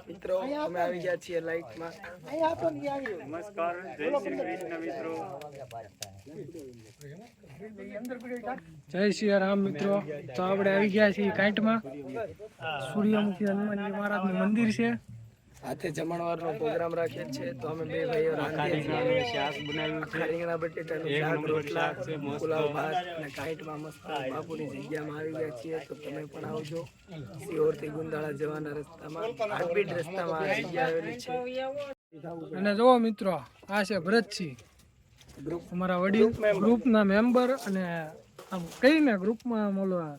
મિત્રો અમે આવી ગયા છીએ લાઈટમાં. નમસ્કાર, જય શ્રી કૃષ્ણ મિત્રો. જય શ્રી રામ મિત્રો. તો આપણે આવી ગયા છીએ કાંઠમાં. સૂર્યમુખી હનુમાનજી મહારાજનું મંદિર છે. હાથે જમણવારનો પ્રોગ્રામ રાખેલ છે. તો અમે બે ભાઈઓ રીંગણાનું શાક બનાવ્યું છે, રીંગણા બટેટાનું શાક, રોટલા, પુલાવ, ભાત અને કાંઠમાં મસ્ત બાપુની જગ્યામાં આવી ગયા છીએ. તો તમે પણ આવજો. સિહોરથી ગુંદાળા જવાના રસ્તામાં હાર્ટબીટ રસ્તામાં આ જગ્યા આવેલી છે. અને જો મિત્રો, આ છે ભરતસિંહ, અમારા વડીલ ગ્રુપના મેમ્બર અને આમ કહીને ગ્રુપમાં બોલવા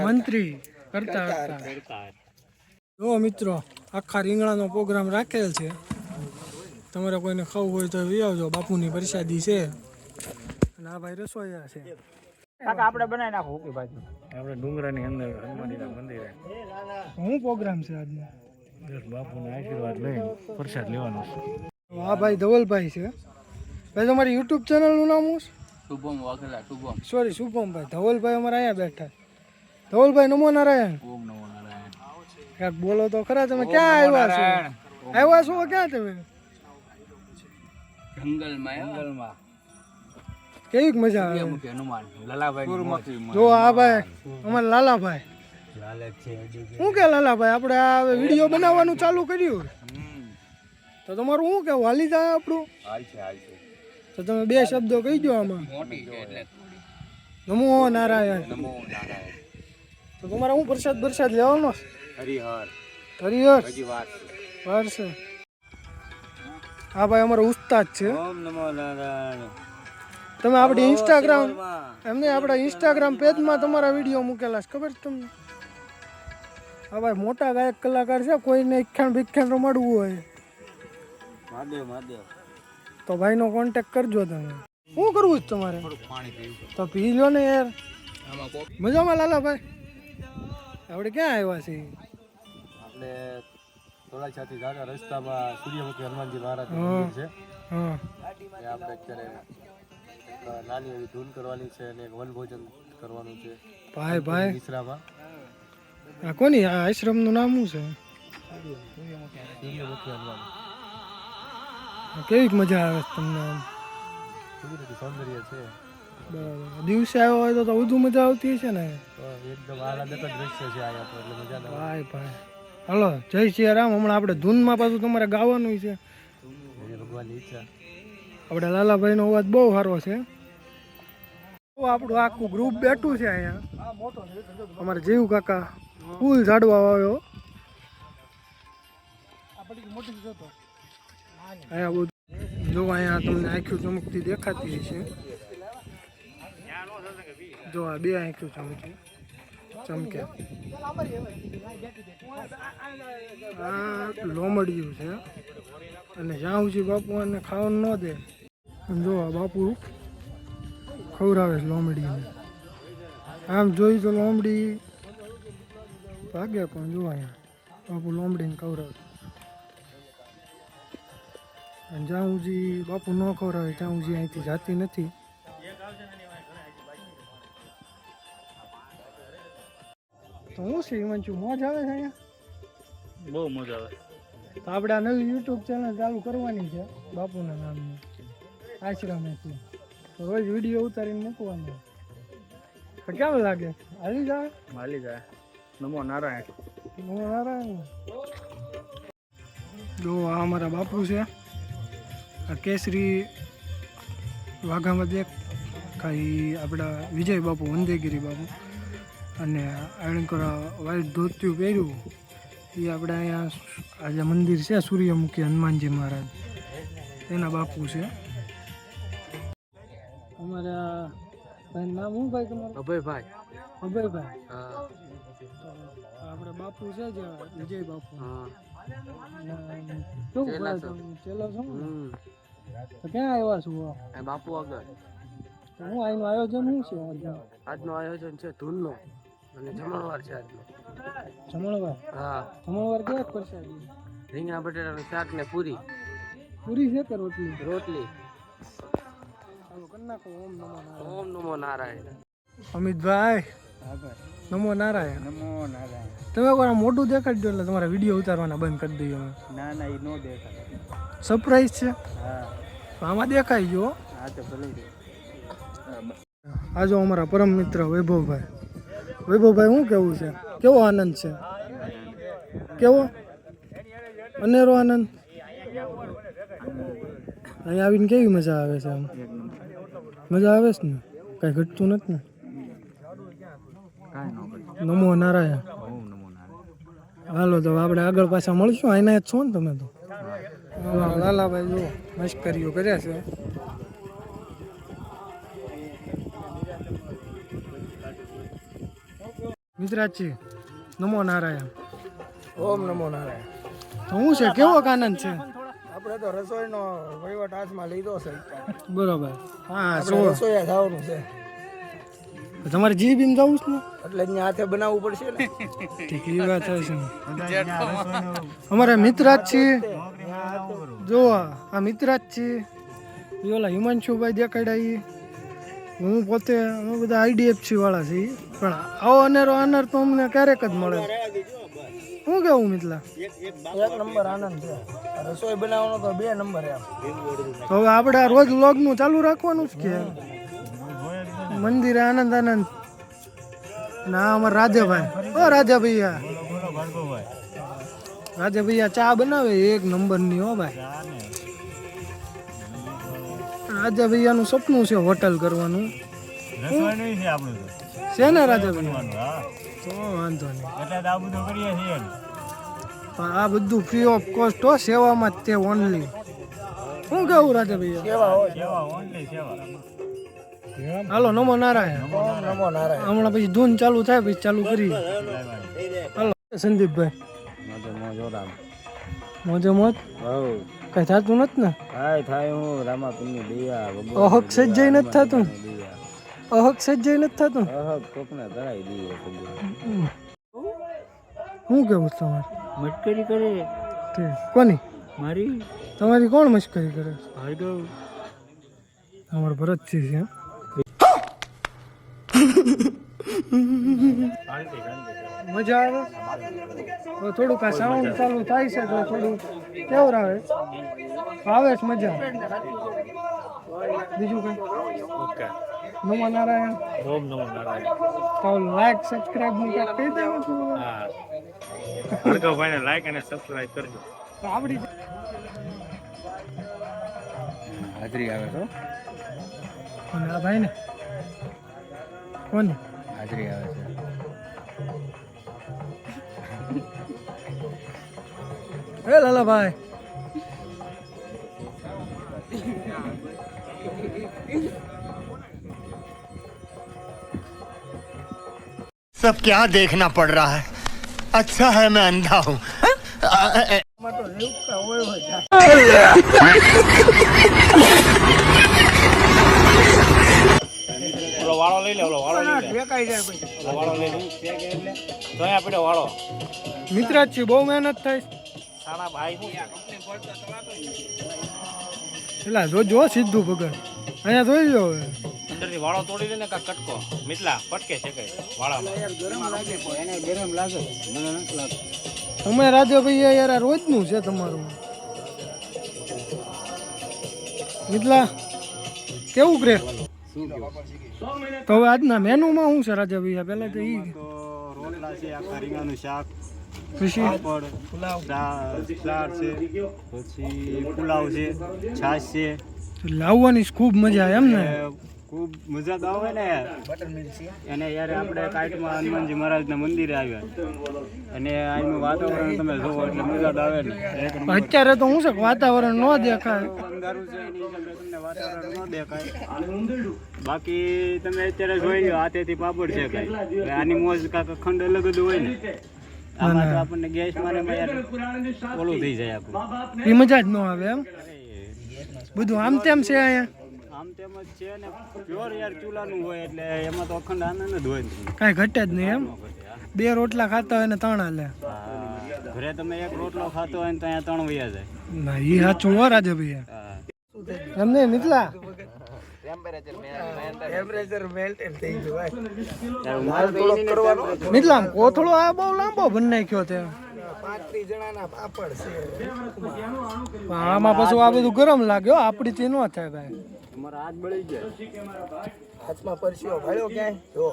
મંત્રી કરતા હતા. જો મિત્રો, આખા રીંગણાનો પ્રોગ્રામ રાખેલ છે. તમારે કોઈને ખાવું હોય તો વી આવજો. બાપુની પ્રસાદી છે અને આ ભાઈ રસોઈયા છે. આપણે બનાવી નાખો ઓકે બાજુ. આપણે ડુંગરાની અંદર હનુમાનજીના મંદિરે શું પ્રોગ્રામ છે આજનો? બાપુના આશીર્વાદ લઈને પ્રસાદ લેવાનો છે. આ ભાઈ ધવલભાઈ છે. ભાઈ તમારી યુટ્યુબ ચેનલનું નામ શું? શુભમ વાઘેલા. શુભમ સોરી, શુભમભાઈ. ધવલભાઈ અમારા અહીંયા બેઠા. ધવલભાઈ નમો નારાયણ. ઓમ નમો નારાયણ. યાર બોલો તો ખરા, તમે ક્યાં આવ્યા છો? આવ્યા છો ક્યાં તમે? જંગલમાં કેવી મજા આવે. હનુમાન લાલાભાઈ. જો આ ભાઈ અમારા લાલાભાઈ. શું કે લાલાભાઈ, આપણે આ વિડીયો બનાવવાનું ચાલુ કર્યું તો તમારું શું કેવું? હાલી જાય આપણું? તો તમે બે શબ્દો કહી દો આમાં. નમો નારાયણ. તો તમારે શું પ્રસાદ લેવાનો? હરિહર વાર છે. હા ભાઈ અમારો ઉસ્તાદ છે. તમે આપણી ઇન્સ્ટાગ્રામ એમને આપણા ઇન્સ્ટાગ્રામ પેજમાં તમારા વિડીયો મૂકેલા છે, ખબર છે તમને? હા ભાઈ મોટા ગાયક કલાકાર છે. કોઈને ભીખ્યાણ રમાડવું હોય તો ભાઈનો કોન્ટેક્ટ કરજો. તમે શું કરવું છે તમારે? તો પી લો ને યાર. મજામાં લાલાભાઈ? આપણે ક્યાં આવ્યા છીએ? આપણે ધોળાચાથી જાતા રસ્તામાં સૂર્યમુખી હનુમાનજી મહારાજનું મંદિર છે. ત્યાં આપણે અત્યારે નાની એવી ધૂન કરવાની છે અને એક વનભોજન કરવાનું છે. ભાઈ મિશ્રામાં. આ કોની આ આશ્રમનું નામ શું છે? સૂર્યમુખી હનુમાન. કેવી મજા આવે છે તમને? કુદરતી સૌંદર્ય છે. બરાબર. દિવસે આવ્યો હોય તો વધુ મજા આવતી હશે ને? એકદમ આહલાદક જ દ્રશ્ય છે અહીંયા તો, એટલે મજા ના આવે. ભાઈ હલો, જય શ્રી રામ. હમણાં આપણે ધૂનમાં પાછું તમારે ગાવાનું છે. ભગવાનની ઈચ્છા. આપણે લાલાભાઈનો અવાજ બહુ સારો છે. આપણું આખું ગ્રુપ બેઠું છે અહીંયા. અમારે જીવ કાકા ફૂલ ઝાડવા આવ્યો. અહીંયા બધું જો અહીંયા તમને આંખ્યું ચમકતી દેખાતી છે. જો આ બે આંખ્યું ચમકે. આ લોમડિયું છે અને જ્યાં સુધી બાપુ એને ખાવાનું ન દે, જો આ બાપુ ખવડાવે છે લોમડીને. આમ જોઈ તો લોમડી ભાગે, પણ જો અહીંયા બાપુ લોમડીને ખવડાવે. અને જ્યાં સુધી બાપુ ન ખવડાવે ત્યાં સુધી અહીંથી જાતી નથી. તો હું છે હિમાંશુ, મોજ આવે છે અહીંયા? બહુ મજા આવે. તો આપણે આ નવી યુટ્યુબ ચેનલ ચાલુ કરવાની છે બાપુના નામની, આશ્રમેથી. તો રોજ વિડીયો ઉતારીને મૂકવાનો. તો કેવું લાગે? હાલી જાય. નમો નારાયણ. નમો નારાયણ. જો આ અમારા બાપુ છે. આ કેસરી વાઘામાં દેખ કાંઈ આપણા વિજય બાપુ, વંદેગીરી બાપુ. અને આણકર વ્હાઈટ ધોતિયું પહેર્યું એ આપણે અહીંયા આ જે મંદિર છે સૂર્યમુખી હનુમાનજી મહારાજ, એના બાપુ છે. અમારા ભાઈ નામ શું ભાઈ તમારું? અભયભાઈ. અભયભાઈ. હા. તો આપણે બાપુ છે જે વિજય બાપુ. હા. શું ચેલા છો? તો ક્યાં આવ્યા છો? બાપુ આગળ. હું અહીંનું આયોજન શું છે? આજનું આયોજન છે ધૂનનો અને જમણવાર છે આજનો. જમણવાર? હા. જમણવાર ક્યાં કરશે? રીંગણા બટેટાનું શાક ને પૂરી. પૂરી છે કે રોટલી? રોટલી. ચાલો કરી નાખો. ઓમ નમો નારાયણ. ઓમ નમો નારાયણ. અમિતભાઈ નમો નારાયણ. નમો નારાયણ. તમે એકવાર આમ મોઢું દેખાડજો એટલે તમારા વિડીયો ઉતારવાના બંધ કરી દઈએ અમે. ના ના એ નો દેખાય. સરપ્રાઈઝ છે. હા તો આમાં દેખાઈ ગયો. હા તો ભલે. આ જો અમારા પરમ મિત્ર વૈભવભાઈ. વૈભવભાઈ શું કેવું છે? કેવો આનંદ છે? કેવો અનેરો આનંદ? અહીંયા આવીને કેવી મજા આવે છે? આમ મજા આવે છે ને? કાંઈ ઘટતું નથી ને? નમો નારાયણ. હાલો તો આપણે આગળ પાછા મળશું. અહીંના જ છો ને તમે તો? લાલાભાઈ જો મશ્કરીઓ કર્યા છે. મિત્રાજી નમો નારાયણ. ઓમ નમો નારાયણ. તો શું છે? કેવો આનંદ છે? આપણે તો રસોઈનો વહીવટ હાથમાં લીધો છે. બરોબર. હા આપણે રસોઈયા થવાનું છે તમારે જી બીમ જવું છે ને એટલે અહીંયા હાથે બનાવવું પડશે ને. ઠીક એ વાત છે. અમારા મિત્રાજ છે જો આ મિત્રાજ છે એ ઓલા હિમાંશુભાઈ દેખાડ્યા. હું પોતે અમે બધા IDFC વાળા છીએ પણ આવો અનેરો આનંદ તો અમને ક્યારેક જ મળે. શું કેવું મિત્લા? એક નંબર આનંદ છે. રસોઈ બનાવવાનો તો 2 નંબર એમ. હવે આપણે આ રોજ વ્લોગનું ચાલુ રાખવાનું જ કે મંદિરે આનંદ આનંદ. ના અમારા રાજાભાઈ. ઓ રાજાભૈયા. રાજાભૈયા ચા બનાવે એક નંબરની. હો ભાઈ રાજાભૈયાનું સપનું છે હોટલ કરવાનું. છે ને રાજાભૈયા? તો વાંધો નહીં. પણ આ બધું ફ્રી ઓફ કોસ્ટ હો. સેવામાં જ તે ઓનલી. શું કેવું રાજાભૈયા? કેવા હોય હાલો નમો નારાયણ. ઓમ નમો નારાયણ. હમણાં પછી ધૂન ચાલુ થાય પછી ચાલુ કરી. હાલો સંદીપભાઈ. મોજે મોજ. કઈ થતું નથી ને? અહક સજ્જાઈ નથી થતું. અહક સજ્જાઈ નથી થતું. શું કેવું તમારે? મટકરી કરે કોની? મારી. તમારી કોણ મશ્કરી કરે? ભાર્ગવ. અમારો ભરતસિંહ છે. મજા આવે તો થોડુંક આ સાઉન્ડ ચાલુ થાય છે તો થોડું કેવું આવે? આવે છે મજા. બીજું કઈ? નમો નારાયણ. ઓમ નમો નારાયણ. તો લાઈક સબસ્ક્રાઇબ નું કાંઈક કહી દેવું છું. હા ભાર્ગવભાઈને લાઈક અને સબસ્ક્રાઇબ કરજો. તો આપણી હાજરી આવે તો અને આ ભાઈ ને કોની હાજરી આવે છે. એ લાલાભાઈ. सब क्या देखना पड़ रहा है? अच्छा है मैं अंधा हूँ. વાળો લઈ લે. વાળો લઈ લે. ઠેકાઈ જાય પછી. વાળો લઈ લે. તો આપણે વાળો મિત્રાજ છે બહુ મહેનત થાય. સાડા ભાઈ પેલા જો સીધું ભગત અહીંયા જોઈ લો. હવે અંદરથી વાળો તોડી દે ને કા કટકો મિતલા પટકે છે કઈ વાળામાં. ગરમ લાગે પણ એને ગરમ લાગે. મને નથી લાગતું. તમે રાજાભાઈ યાર આ રોજનું છે તમારું. મિતલા કેવું કરે? તો હવે આજના મેનુમાં શું છે રાજાભાઈ? પહેલા તો ઈ રોટલા છે, આખા રીંગણાનું શાક, પછી પાપડ, સલાડ છે, પછી પુલાવ છે, છાશ છે. લાવવાની ખૂબ મજા આવે એમ ને? ખૂબ મજા તો આવે ને એને યાર. આપણે કાઈટમાં હનુમાનજી મહારાજના મંદિરે આવ્યા અને અહીંનું વાતાવરણ તમે જોવો એટલે મજા તો આવે ને. અત્યારે તો શું છે વાતાવરણ ન દેખાય. અંધારું છે એની હિસાબે તમને વાતાવરણ ન દેખાય. બાકી તમે અત્યારે જોઈ લો હાથેથી પાપડ છે કઈ. આની મોજ કાંક ખંડ અલગ જ હોય ને. આમાં તો આપણને ગેસ મારે યાર ઓલું થઈ જાય આપણું. એ મજા જ ન આવે એમ. બધું આમ તેમ છે અહીંયા. આમ તેમ જ છે ને પ્યોર યાર ચૂલાનું હોય એટલે એમાં તો અખંડ આનંદ જ હોય ને. કાંઈ ઘટે જ નહીં એમ. 2 રોટલા ખાતા હોય ને 3 હાલે. ઘરે તમે એક રોટલો ખાતો હોય ને તો અહીંયા 3 વયા જાય. ના એ સાચું હો રાજાભાઈ. એમ નહીં મિતલા ટેમ્પરેચર મેન્ટેન થઈ ગયું ભાઈ. હાલ થોડોક કરવાનો. મિથલા કોથળો આ બહુ લાંબો બની નાખ્યો તે 35 જણાના પાપડ છે. આમાં પછી આ બધું ગરમ લાગ્યો આપડી થી ન થાય ભાઈ. તમારા હાથ બળી ગયા. હાથમાં પરસ્યો ભાળ્યો ક્યાંય જો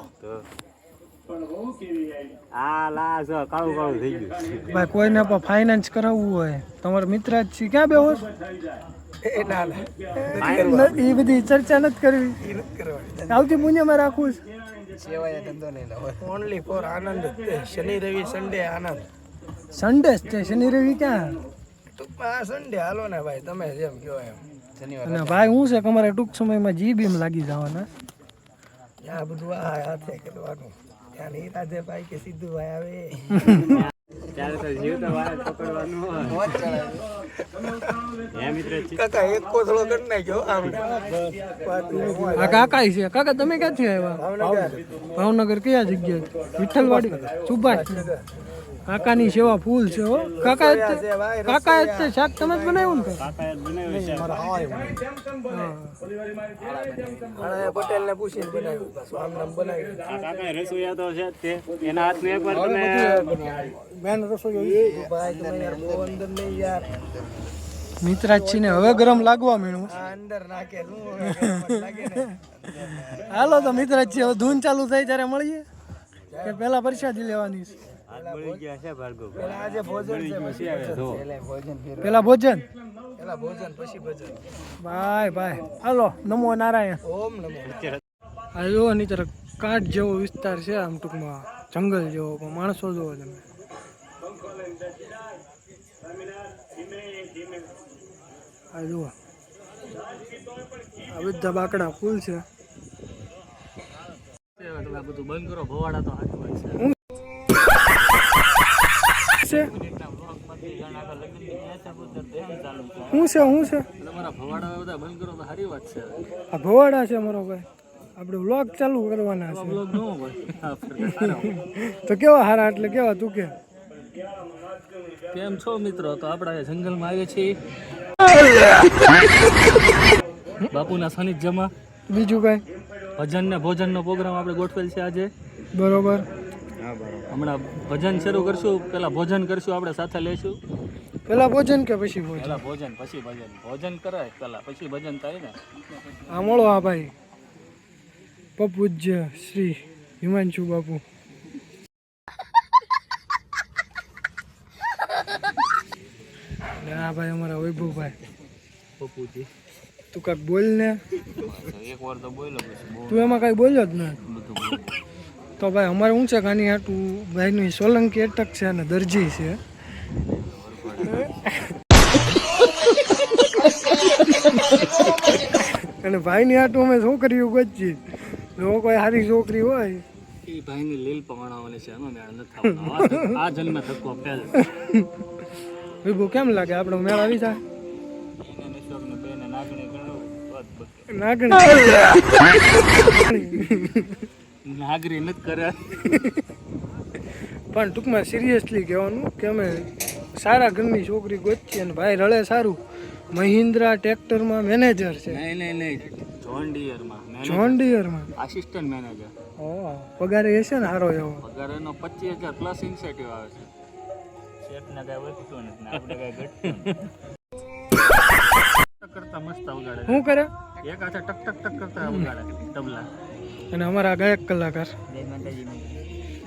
આ લા જો કાળું કાળું થઈ ગયું. ભાઈ કોઈને પણ ફાઇનાન્સ કરાવવું હોય તમારા મિત્ર જ છે ક્યાં બેહો છો? એ ના ના એ બધી ચર્ચા નથી કરવી. ઈ નથી કરવાની. આવતી પુણ્યમાં રાખવું છે. સેવાય ધંધો નહીં ઓનલી ફોર આનંદ જ તે. શનિ રવિ સન્ડે આનંદ. સન્ડે છે શનિ રવિ ક્યાં? ટૂંકમાં આ સન્ડે હાલો ને ભાઈ તમે જેમ કહો એમ. અને ભાઈ હું છે કે અમારે ટૂંક સમયમાં જીબીમ લાગી જવાના. આ બધું આ હાથે કરવાનું. ત્યાં નહીં રાધે ભાઈ કે સીધું ભાઈ આવે. ત્યારે તો જીવતા વાર પકડવાનું હે મિત્ર. કાકા એક કોથળો કરી નાખ્યો આમ. આ કાકા છે. કાકા તમે ક્યાંથી આવ્યા? ભાવનગર. ભાવનગર કયા જગ્યાએ? વિઠ્ઠલવાડી સુભાષ. કાકાની સેવા ફૂલ છે હો. કાકા શાક તમે જ બનાવ્યું ને? પટેલ ને પૂછીને બનાવ્યું. બસ આમ નામ બનાવ્યું. કાકા રસોઈયા તો છે તે એના હાથને એકવાર તમે બેન રસોઈ ભાઈ તમે યાર બહુ અંદર નહીં યાર. મિત્રાજી ને હવે ગરમ લાગવા માંડ્યું. આ અંદર નાખે શું લાગે ને. હાલો તો મિત્રાજી હવે ધૂન ચાલુ થાય ત્યારે મળીએ કે પેલા પ્રસાદી લેવાની છે? હાથ બળી ગયા છે ભાર્ગવ. પેલા આજે ભોજન છે પછી ભોજન. પેલા ભોજન. પેલા ભોજન પછી ભોજન. ભાઈ ભાઈ હાલો નમો નારાયણ. ઓમ નમો. આ જો નીચે કાંઠ જેવો વિસ્તાર છે આમ ટૂંકમાં જંગલ જેવો પણ માણસો જોવો તમે. આ જુઓ આ બધા બાકડા ફૂલ છે. બધું બંધ કરો ભવાડા તો હાથ હોય છે. શું છે તમારા ભવાડા બધા બંધ કરો તો સારી વાત છે. આ ભવાડા છે મારો ભાઈ. આપણે વ્લોગ ચાલુ કરવાના છે. બ્લોગ ન હોય તો કેવા હારા એટલે કેવા તું કે કેમ છો મિત્રો? તો આપણે જંગલમાં આવીએ છીએ બાપુના સાનિધ્યમાં. બીજું કઈ ભજન ને ભોજનનો પ્રોગ્રામ આપણે ગોઠવેલ છે આજે. બરોબર. હમણાં ભજન શરૂ કરશું, પેલા ભોજન કરશું, આપણે સાથે લઈશું. પેલા ભોજન કે પછી ભોજન? પેલા ભોજન પછી ભજન. ભોજન કરાય પેલા પછી ભજન થાય ને. આ મળો આ ભાઈ પૂજ્ય શ્રી હિમાંશુ બાપુ. આ ભાઈ અમારા વૈભવભાઈ. પપ્પુજી તું કાંઈક બોલ ને. એક વાર તો બોલો પછી તું એમાં કાંઈ બોલ્યો જ ને. બધું બોલો. તો ભાઈ અમારે શું છે કાની હાટું ભાઈનું સોલંકી અટક છે અને દરજી છે. અને ભાઈની હાટું અમે છોકરીઓ ગોચી. જો કોઈ સારી છોકરી હોય એ ભાઈની લીલ પમાણવાની છે. એનો મેળ નથી થવાનો. આ જન્મે ધક્કો ફેલ. વિભુ કેમ લાગે આપણો મેળ આવી જાય? એને નિશોકને બેને નાગણી ગણો તો જ બકે. નાગણી નાગરી નથી કરે. પણ ટૂંકમાં સિરિયસલી કહેવાનું કે અમે સારા ઘરની છોકરી ગોચી અને ભાઈ રળે સારું. મહિન્દ્રા ટ્રેક્ટરમાં મેનેજર છે. નહીં જોન ડીયરમાં જોન ડીયરમાં આસિસ્ટન્ટ મેનેજર. પગાર હશે ને સારો એવો? પગાર એનો 25,000 પ્લસ ઇન્સેન્ટિવ આવે છે. શેઠના કઈ વધતું નથી, આપણે કઈ ઘટતું કરતા મસ્ત ઉગાડે. શું કરે? એક હાથે ટક ટક ટક કરતા ઉગાડે તબલા. અને અમારા ગાયક કલાકાર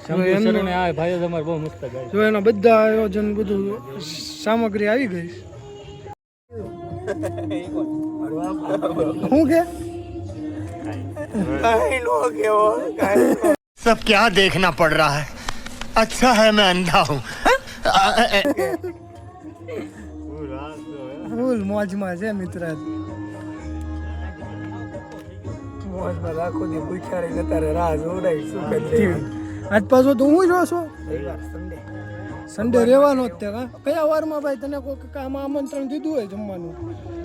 શંભુ આ ભાઈઓ તમારે બહુ મસ્ત ગાય. જો એના બધા આયોજન બધું સામગ્રી આવી ગઈ. શું કે सब क्या देखना पड़ रहा है? अच्छा है मैं अंधा हूँ. ફૂલ મોજમાં છે મિત્ર. મોજમાં રાખો દી ભૂખ્યા રહી તારે રાહ જોડાય શું કરી. આજ પાછો તો હું જો છો રવિવાર સન્ડે. સન્ડે રહેવાનો જ તે કા? કયા વારમાં ભાઈ તને કોઈ કામ આમંત્રણ દીધું હોય જમવાનું?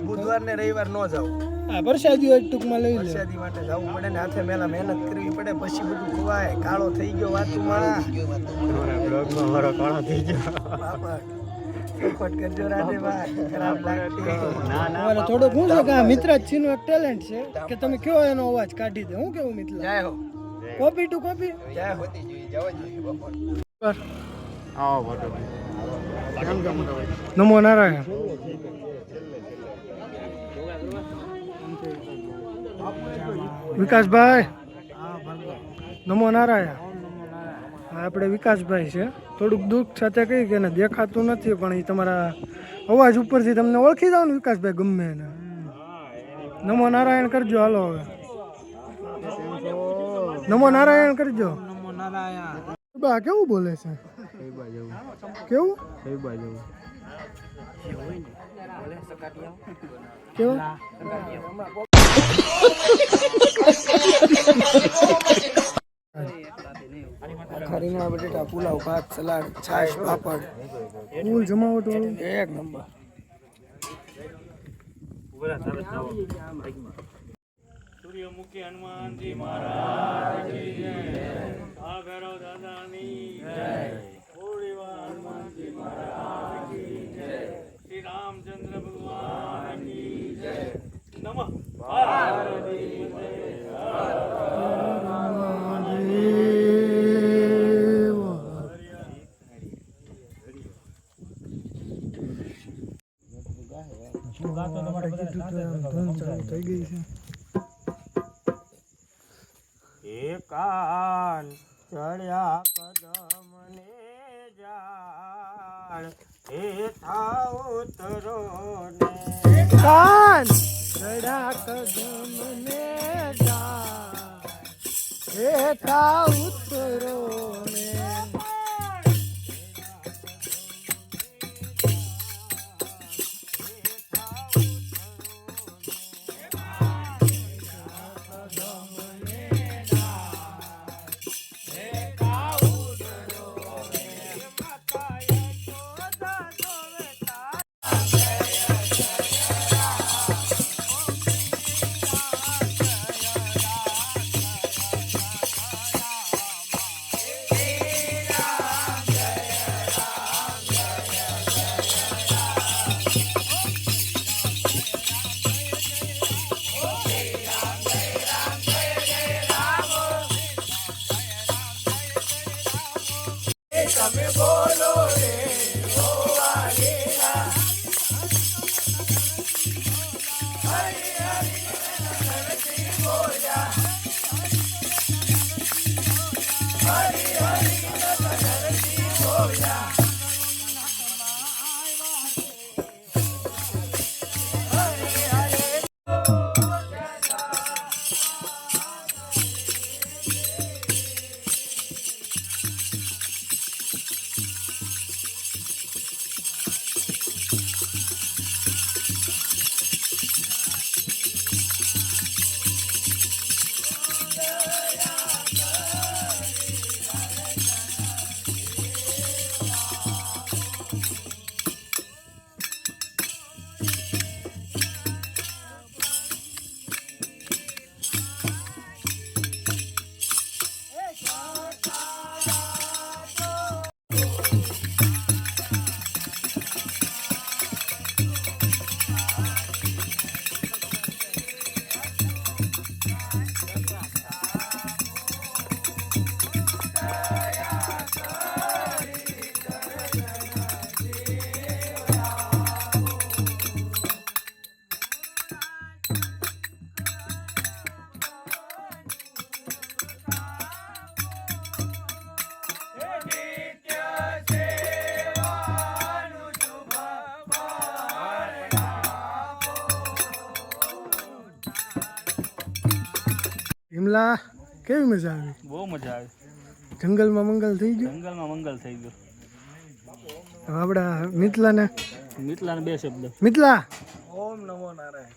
બુધવાર ને રવિવાર ન જાવ. હા પ્રસાદી હોય ટૂંકમાં લઈ લે. પ્રસાદી માટે જવું પડે ને હાથે મેલા મહેનત કરવી પડે પછી બધું ખવાય. કાળો થઈ ગયો વાતું માણા. બ્લોગમાં મારો કાળો થઈ ગયો. બાપા સપોર્ટ કરજો રાજેભાઈ, ખરાબ લાગતી. તમારે થોડુંક શું છે કે આ મિત્ર છીનો એક ટેલેન્ટ છે કે તમે કયો એનો અવાજ કાઢી દે. હું કેવું મિત્ર? જય હો, કોપી ટુ કોપી. જય હો. નમો નારાયણ. વિકાસભાઈ નમો નારાયણ. આપણે વિકાસભાઈ છે. થોડુંક દુઃખ સાથે કહી કે એને દેખાતું નથી પણ એ તમારા અવાજ ઉપરથી તમને ઓળખી જાવ ને વિકાસભાઈ ગમે એને. નમો નારાયણ કરજો. હાલો હવે નમો નારાયણ કરજો. બા કેવું બોલે છે? કેવું કેવું? ખરીના બટેટા, પુલાવ, ભાત, સલાડ, છાશ, પાપડ, ફૂલ જમાવટ વાળું. એક નંબર. સૂર્યમુખી હનુમાનજી મહારાજ કી જય. આ ભૈરવ દાદાની જય. હોળીવા હનુમાનજી મહારાજ કી જય. શ્રી રામચંદ્ર ભગવાનની જય. નમઃ પાર્વતી થઈ ગઈ છે. એકાન ચડ્યા કદમને જાળ એ થાવ ઉતરો ને કાન ચડા કદમને જા હેઠા ઉતરો ને. હિમલા કેવી મજા આવી? બહુ મજા આવી. જંગલમાં મંગલ થઈ ગયું. જંગલમાં મંગલ થઈ ગયું. હવે આપણા મિથલાને બે શબ્દ. મિથલા ઓમ નમો નારાયણ.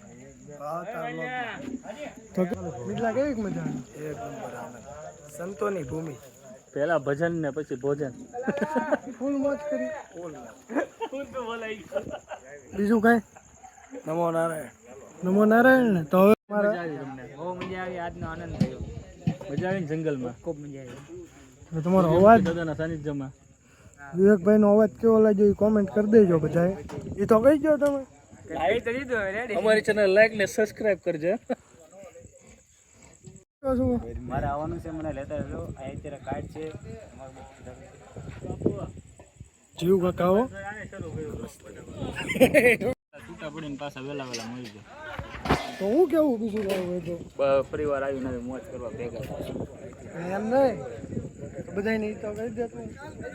તો મિથલા કેવી મજા આવી? એક નંબર આનંદ. સંતોની ભૂમિ. પહેલા ભજન ને પછી ભોજન. ફૂલ મોજ કરી. બીજું કઈ? નમો નારાયણ. નમો નારાયણ ને તો હવે બહુ મજા આવી. આજનો આનંદ થયો. મજા આવી ને જંગલમાં ખૂબ મજા આવી. તમારો અવાજ દાદાના સાનિધ્યમાં વિવેકભાઈ નો અવાજ કેવો લાગ્યો એ કોમેન્ટ કરી દેજો બધાએ. એ તો કહી દો તમે. અમારી ચેનલ લાઈક ને સબસ્ક્રાઇબ કરજો. મારે આવવાનું છે, મને લેતા રહેજો. આ અત્યારે કાર્ડ છે જીવ કાકાઓ છૂટા પડીને પાછા વેલા મળી જાય. તો હું કેવું બીજું લાવું હોય તો પરિવાર આવીને મોજ કરવા ભેગા એમ નહીં બધાને ઈ તો કહી દે તું.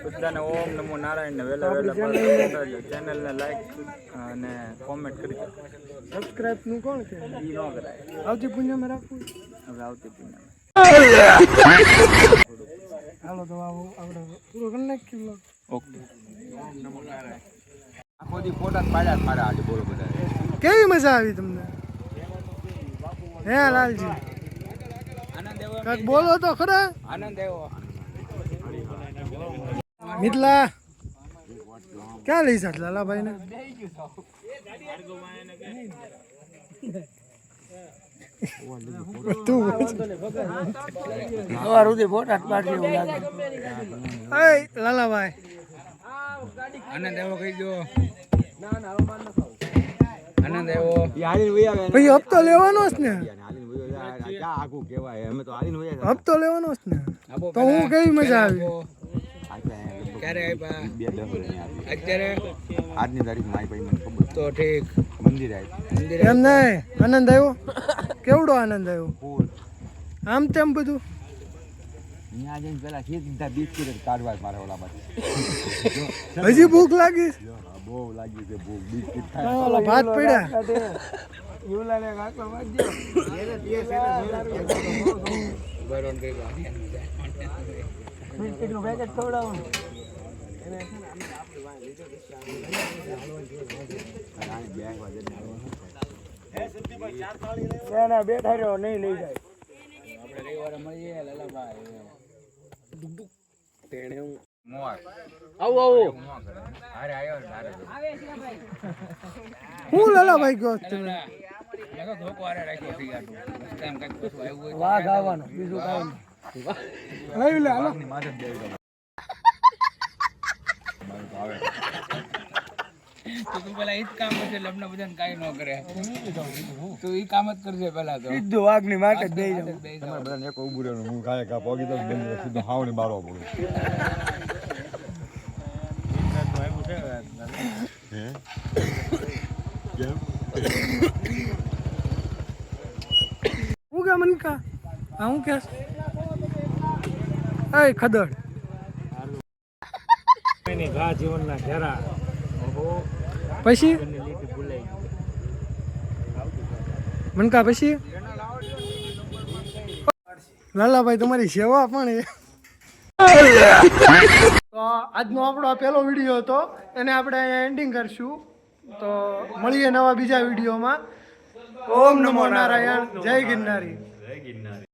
બધાને ઓમ નમો નારાયણ ને વેલા ચેનલને લાઈક અને કોમેન્ટ કરી દો. સબસ્ક્રાઇબ નું કોણ છે? ઈ ન કરાય આવતી પુણ્યમાં રાખવું. હવે આવતી પૂનમ. હાલો તો આપણે પૂરો કરી નાખીએ vlog. ઓકે. આખો દી ફોટા જ પાડ્યા જ મારા આજે બોલો બધા. કેવી મજા આવી તમને? હે લાલજી કાંઈક બોલો તો ખરા. આનંદ આવ્યો. મિથલા ક્યાં લઈ જાત લાલાભાઈ ને? લાલાભાઈ આનંદ આવ્યો કહી દો. આનંદ આવ્યો. ભાઈ હપ્તો લેવાનો જ ને? આખું કહેવાય અમે તો હાલીને વયા હપ્તો લેવાનો જ ને? તો હું કેવી મજા આવી? ક્યારે આવ્યા? અત્યારે આજની તારીખ મારી ભાઈ મને ખબર તો ઠીક. મંદિર આવ્યું. એમ નહીં આનંદ આવ્યો? કેવડો આનંદ આવ્યો? ફૂલ આમ તેમ બધું ત્યાં જઈને પેલા સીધા બિસ્કિટ કાઢવા મારા ઓલા પાસે. હજી ભૂખ લાગી? બહુ લાગ્યું છે ભૂખ. બિસ્કિટ ઓલા ભાત પડ્યા. બેઠા રહ્યો નહીં લઈ જાય. હું લાલાભાઈ ગયો તમે? વાઘ આવવાનો બીજું કાંઈ નહીં. લઈ લે હાલો. તું પેલા ઈ જ કામ કરશે એટલે અમને બધાને કાંઈ ન કરે. તું ઈ કામ જ કરજે પેલા તો. સીધું વાઘની માટે જ બેસી જાઉં. તમારે બધાને એક ઉભું રહેવાનું. હું કાંઈ કા પોગી તો સીધું હાવને મારવા પડું. હું કે મનકા હા હું કે એ ખદડ પછી મનકા પછી લાલાભાઈ તમારી સેવા પણ એ. તો આજનો આપણો આ પહેલો વિડીયો હતો એને આપણે અહીંયા એન્ડિંગ કરશું. તો મળીએ નવા બીજા વિડીયોમાં. ઓમ નમો નારાયણ. જય ગિરનારી.